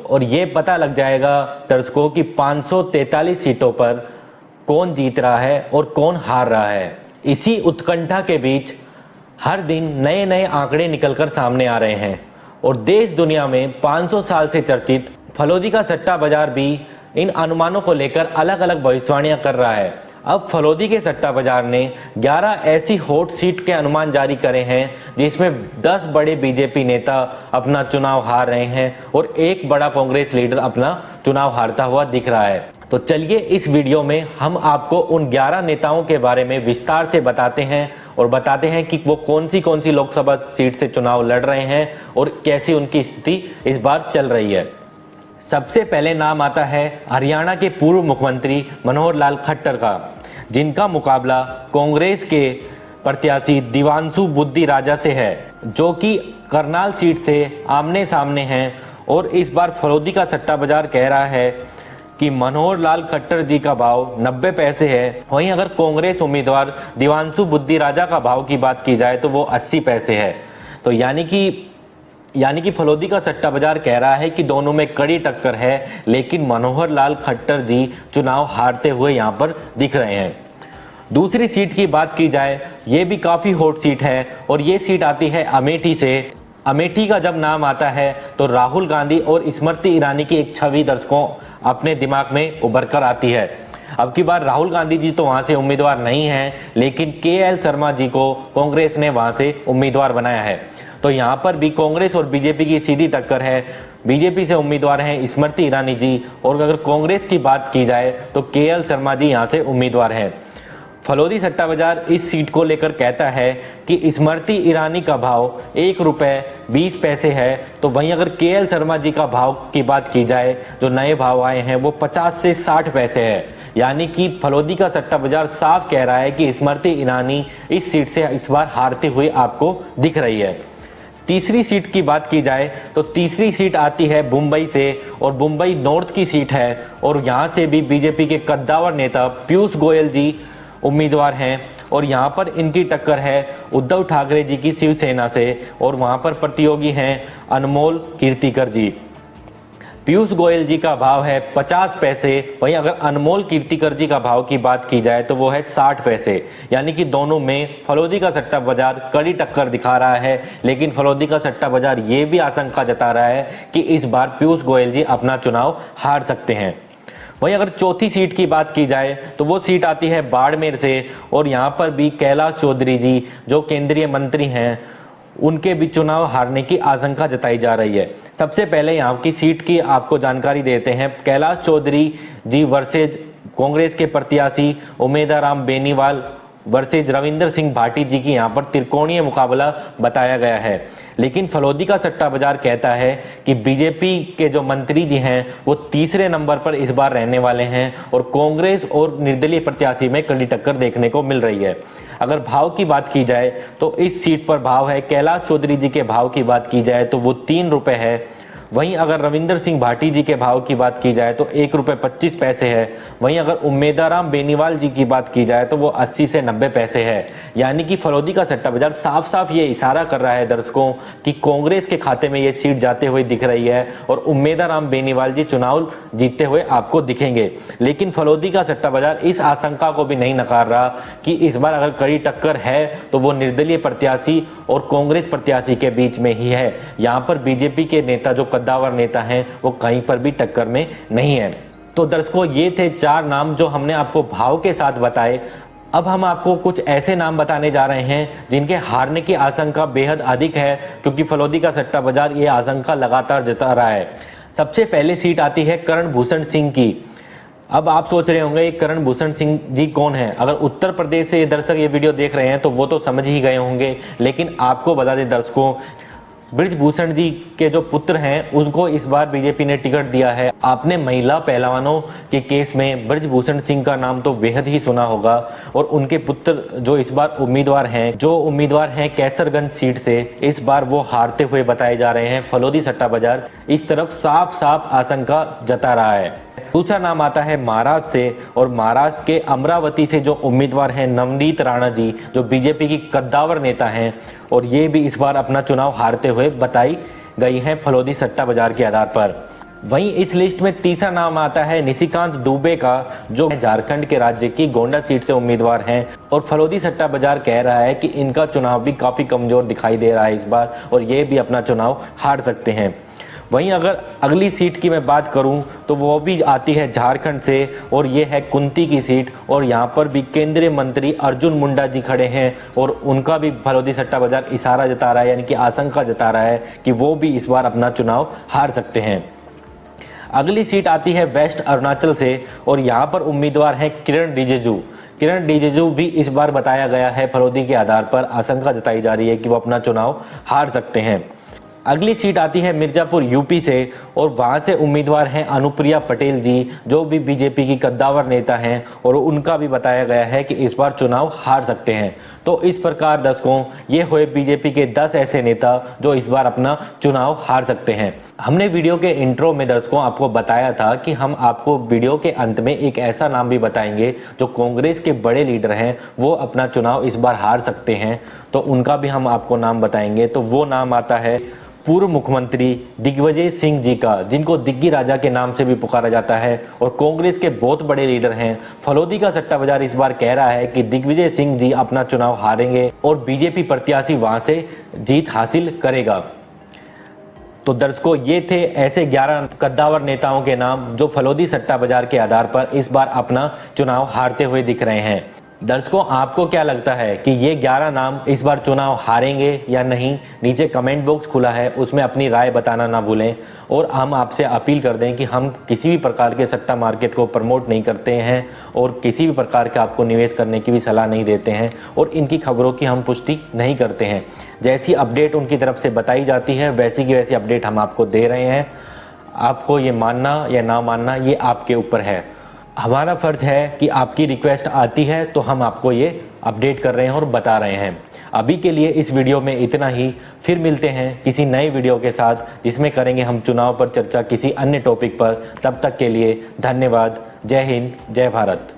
और ये पता लग जाएगा दर्शकों कि 543 सीटों पर कौन जीत रहा है और कौन हार रहा है। इसी उत्कंठा के बीच हर दिन नए नए आंकड़े निकलकर सामने आ रहे हैं और देश दुनिया में 500 साल से चर्चित फलोदी का सट्टा बाजार भी इन अनुमानों को लेकर अलग अलग भविष्यवाणियां कर रहा है। अब फलोदी के सट्टा बाजार ने 11 ऐसी हॉट सीट के अनुमान जारी करे हैं जिसमें 10 बड़े बीजेपी नेता अपना चुनाव हार रहे हैं और एक बड़ा कांग्रेस लीडर अपना चुनाव हारता हुआ दिख रहा है। तो चलिए इस वीडियो में हम आपको उन 11 नेताओं के बारे में विस्तार से बताते हैं और बताते हैं कि वो कौन सी लोकसभा सीट से चुनाव लड़ रहे हैं और कैसी उनकी स्थिति इस बार चल रही है। सबसे पहले नाम आता है हरियाणा के पूर्व मुख्यमंत्री मनोहर लाल खट्टर का, जिनका मुकाबला कांग्रेस के प्रत्याशी दिवांशु बुद्धि राजा से है, जो कि करनाल सीट से आमने सामने हैं। और इस बार फलोदी का सट्टा बाजार कह रहा है कि मनोहर लाल खट्टर जी का भाव 90 पैसे है। वहीं अगर कांग्रेस उम्मीदवार दिवांशु बुद्धि राजा का भाव की बात की जाए तो वो 80 पैसे है। तो यानी कि फलोदी का सट्टा बाजार कह रहा है कि दोनों में कड़ी टक्कर है, लेकिन मनोहर लाल खट्टर जी चुनाव हारते हुए यहां पर दिख रहे हैं। दूसरी सीट की बात की जाए, ये भी काफी हॉट सीट है और ये सीट आती है अमेठी से। अमेठी का जब नाम आता है तो राहुल गांधी और स्मृति ईरानी की एक छवि दर्शकों अपने दिमाग में उभर कर आती है। अब की बार राहुल गांधी जी तो वहां से उम्मीदवार नहीं हैं, लेकिन केएल शर्मा जी को कांग्रेस ने वहां से उम्मीदवार बनाया है। तो यहां पर भी कांग्रेस और बीजेपी की सीधी टक्कर है। बीजेपी से उम्मीदवार हैं स्मृति ईरानी जी और अगर कांग्रेस की बात की जाए तो केएल शर्मा जी यहां से उम्मीदवार हैं। फलोदी सट्टा बाजार इस सीट को लेकर कहता है कि स्मृति ईरानी का भाव 1 रुपये 20 पैसे है, तो वहीं अगर केएल शर्मा जी का भाव की बात की जाए, जो नए भाव आए हैं वो 50 से 60 पैसे है। यानी कि फलोदी का सट्टा बाजार साफ कह रहा है कि स्मृति ईरानी इस सीट से इस बार हारते हुए आपको दिख रही है। तीसरी सीट की बात की जाए तो तीसरी सीट आती है मुंबई से और मुंबई नॉर्थ की सीट है और यहाँ से भी बीजेपी के कद्दावर नेता पीयूष गोयल जी उम्मीदवार हैं और यहाँ पर इनकी टक्कर है उद्धव ठाकरे जी की शिवसेना से और वहाँ पर प्रतियोगी हैं अनमोल कीर्तिकर जी। पीयूष गोयल जी का भाव है 50 पैसे, वहीं अगर अनमोल कीर्तिकर जी का भाव की बात की जाए तो वो है 60 पैसे। यानी कि दोनों में फलोदी का सट्टा बाजार कड़ी टक्कर दिखा रहा है, लेकिन फलोदी का सट्टा बाजार ये भी आशंका जता रहा है कि इस बार पीयूष गोयल जी अपना चुनाव हार सकते हैं। वहीं अगर चौथी सीट की बात की जाए तो वो सीट आती है बाड़मेर से और यहाँ पर भी कैलाश चौधरी जी जो केंद्रीय मंत्री हैं उनके भी चुनाव हारने की आशंका जताई जा रही है। सबसे पहले यहाँ की सीट की आपको जानकारी देते हैं। कैलाश चौधरी जी वर्सेज कांग्रेस के प्रत्याशी उमेदाराम बेनीवाल वर्सेज रविंदर सिंह भाटी जी की यहाँ पर त्रिकोणीय मुकाबला बताया गया है। लेकिन फलोदी का सट्टा बाजार कहता है कि बीजेपी के जो मंत्री जी हैं वो तीसरे नंबर पर इस बार रहने वाले हैं और कांग्रेस और निर्दलीय प्रत्याशी में कड़ी टक्कर देखने को मिल रही है। अगर भाव की बात की जाए तो इस सीट पर भाव है, कैलाश चौधरी जी के भाव की बात की जाए तो वो 3 रुपये है। वहीं अगर रविंदर सिंह भाटी जी के भाव की बात की जाए तो 1 रुपये 25 पैसे है। वहीं अगर उम्मेदाराम बेनीवाल जी की बात की जाए तो वो 80 से 90 पैसे है। यानी कि फलोदी का सट्टा बाजार साफ साफ ये इशारा कर रहा है दर्शकों कि कांग्रेस के खाते में ये सीट जाते हुए दिख रही है और उम्मेदाराम बेनीवाल जी चुनाव जीतते हुए आपको दिखेंगे। लेकिन फलोदी का सट्टा बाजार इस आशंका को भी नहीं नकार रहा कि इस बार अगर कड़ी टक्कर है तो वो निर्दलीय प्रत्याशी और कांग्रेस प्रत्याशी के बीच में ही है। यहाँ पर बीजेपी के नेता जो कद्दावर नेता हैं वो कहीं पर भी टक्कर में नहीं है। तो दर्शकों ये थे 4 नाम जो हमने आपको भाव के साथ बताए। अब हम आपको कुछ ऐसे नाम बताने जा रहे हैं जिनके हारने की आशंका बेहद अधिक है, क्योंकि फलोदी का सट्टा बाजार ये आशंका लगातार जता रहा है। सबसे पहले सीट आती है करण भूषण सिंह की। अब आप सोच रहे होंगे करण भूषण सिंह जी कौन है। अगर उत्तर प्रदेश से दर्शक ये वीडियो देख रहे हैं तो वो तो समझ ही गए होंगे, लेकिन आपको बता दें दर्शकों, बृजभूषण जी के जो पुत्र हैं उसको इस बार बीजेपी ने टिकट दिया है। आपने महिला पहलवानों के केस में बृजभूषण सिंह का नाम तो बेहद ही सुना होगा और उनके पुत्र जो इस बार उम्मीदवार हैं कैसरगंज सीट से, इस बार वो हारते हुए बताए जा रहे हैं। फलोदी सट्टा बाजार इस तरफ साफ साफ आशंका जता रहा है। दूसरा नाम आता है महाराष्ट्र से और महाराष्ट्र के अमरावती से जो उम्मीदवार हैं नवनीत राणा जी, जो बीजेपी की कद्दावर नेता हैं और ये भी इस बार अपना चुनाव हारते हुए बताई गई हैं फलोदी सट्टा बाजार के आधार पर। वहीं इस लिस्ट में तीसरा नाम आता है निशिकांत दुबे का, जो झारखंड के राज्य की गोंडा सीट से उम्मीदवार हैं और फलोदी सट्टा बाजार कह रहा है कि इनका चुनाव भी काफ़ी कमज़ोर दिखाई दे रहा है इस बार और ये भी अपना चुनाव हार सकते हैं। वहीं अगर अगली सीट की मैं बात करूं तो वो भी आती है झारखंड से और ये है कुंती की सीट और यहाँ पर भी केंद्रीय मंत्री अर्जुन मुंडा जी खड़े हैं और उनका भी फलोदी सट्टा बाजार इशारा जता रहा है, यानी कि आशंका जता रहा है कि वो भी इस बार अपना चुनाव हार सकते हैं। अगली सीट आती है वेस्ट अरुणाचल से और यहाँ पर उम्मीदवार हैं किरण रिजिजू। किरण रिजिजू भी इस बार बताया गया है फलोदी के आधार पर आशंका जताई जा रही है कि वो अपना चुनाव हार सकते हैं। अगली सीट आती है मिर्जापुर यूपी से और वहां से उम्मीदवार हैं अनुप्रिया पटेल जी, जो भी बीजेपी की कद्दावर नेता हैं और उनका भी बताया गया है कि इस बार चुनाव हार सकते हैं। तो इस प्रकार दर्शकों, ये हुए बीजेपी के 10 ऐसे नेता जो इस बार अपना चुनाव हार सकते हैं। हमने वीडियो के इंट्रो में दर्शकों आपको बताया था कि हम आपको वीडियो के अंत में एक ऐसा नाम भी बताएंगे जो कांग्रेस के बड़े लीडर हैं, वो अपना चुनाव इस बार हार सकते हैं, तो उनका भी हम आपको नाम बताएंगे। तो वो नाम आता है पूर्व मुख्यमंत्री दिग्विजय सिंह जी का, जिनको दिग्गी राजा के नाम से भी पुकारा जाता है और कांग्रेस के बहुत बड़े लीडर हैं। फलोदी का सट्टा बाजार इस बार कह रहा है कि दिग्विजय सिंह जी अपना चुनाव हारेंगे और बीजेपी प्रत्याशी वहां से जीत हासिल करेगा। तो दर्शकों, ये थे ऐसे 11 कद्दावर नेताओं के नाम जो फलोदी सट्टा बाजार के आधार पर इस बार अपना चुनाव हारते हुए दिख रहे हैं। दर्शकों, आपको क्या लगता है कि ये 11 नाम इस बार चुनाव हारेंगे या नहीं? नीचे कमेंट बॉक्स खुला है, उसमें अपनी राय बताना ना भूलें। और हम आपसे अपील कर दें कि हम किसी भी प्रकार के सट्टा मार्केट को प्रमोट नहीं करते हैं और किसी भी प्रकार का आपको निवेश करने की भी सलाह नहीं देते हैं और इनकी खबरों की हम पुष्टि नहीं करते हैं। जैसी अपडेट उनकी तरफ से बताई जाती है वैसी की वैसी अपडेट हम आपको दे रहे हैं। आपको ये मानना या ना मानना ये आपके ऊपर है। हमारा फर्ज है कि आपकी रिक्वेस्ट आती है तो हम आपको ये अपडेट कर रहे हैं और बता रहे हैं। अभी के लिए इस वीडियो में इतना ही, फिर मिलते हैं किसी नए वीडियो के साथ जिसमें करेंगे हम चुनाव पर चर्चा किसी अन्य टॉपिक पर। तब तक के लिए धन्यवाद। जय हिंद, जय भारत।